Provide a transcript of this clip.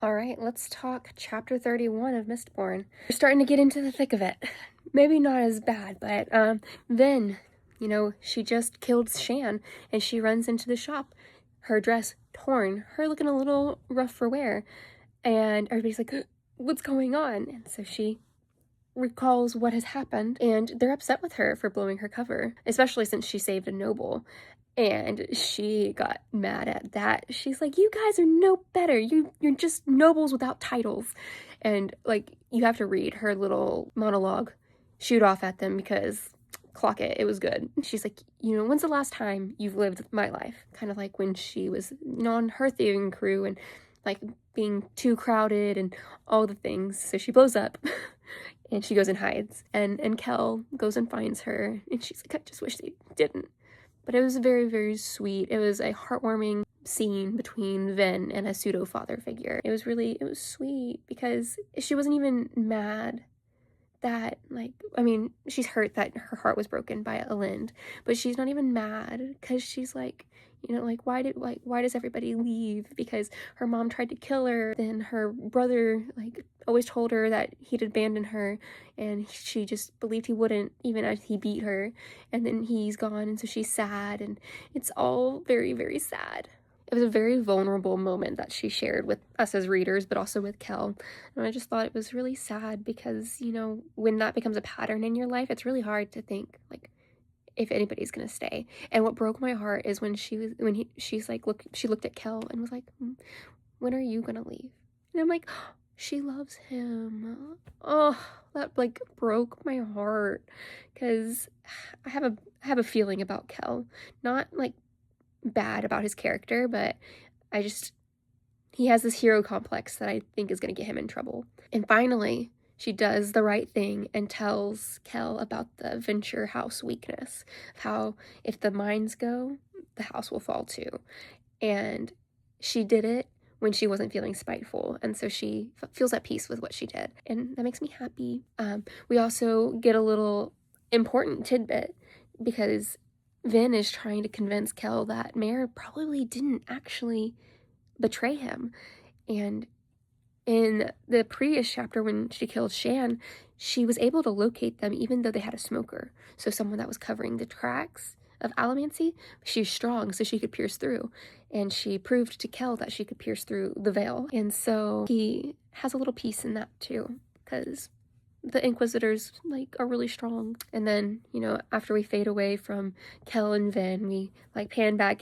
All right, let's talk chapter 31 of Mistborn. We're starting to get into the thick of it. Maybe not as bad, but then, she just killed Shan and she runs into the shop. Her dress torn, her looking a little rough for wear. And everybody's like, what's going on? And so she recalls what has happened and they're upset with her for blowing her cover, especially since she saved a noble. And she got mad at that. She's like, you guys are no better. You're just nobles without titles. And like, you have to read her little monologue, shoot off at them because clock it, it was good. She's like, when's the last time you've lived my life? Kind of like when she was, on her thieving crew and like being too crowded and all the things. So she blows up and she goes and hides. And Kel goes and finds her and she's like, I just wish they didn't. But it was very, very sweet. It was a heartwarming scene between Ven and a pseudo father figure. It was sweet because she wasn't even mad that, she's hurt that her heart was broken by Elend, but she's not even mad because she's like, why does everybody leave? Because her mom tried to kill her, then her brother always told her that he'd abandon her, and she just believed he wouldn't, even as he beat her, and then he's gone, and so she's sad, and it's all very, very sad. It was a very vulnerable moment that she shared with us as readers, but also with Kel. And I just thought it was really sad because, when that becomes a pattern in your life, it's really hard to think, if anybody's gonna stay. And what broke my heart is when she's like, she looked at Kel and was like, when are you gonna leave? And I'm like, oh, she loves him. Oh, that broke my heart because I have a feeling about Kel, not bad about his character, but he has this hero complex that I think is going to get him in trouble. And finally, she does the right thing and tells Kel about the Venture House weakness, how if the mines go, the house will fall too. And she did it when she wasn't feeling spiteful, and so she feels at peace with what she did, and that makes me happy. We also get a little important tidbit because Vin is trying to convince Kel that Mare probably didn't actually betray him. And in the previous chapter, when she killed Shan, she was able to locate them even though they had a smoker. So someone that was covering the tracks of Allomancy, she's strong, so she could pierce through. And she proved to Kel that she could pierce through the veil. And so he has a little piece in that too, because the Inquisitors are really strong. And then, after we fade away from Kel and Ven, we pan back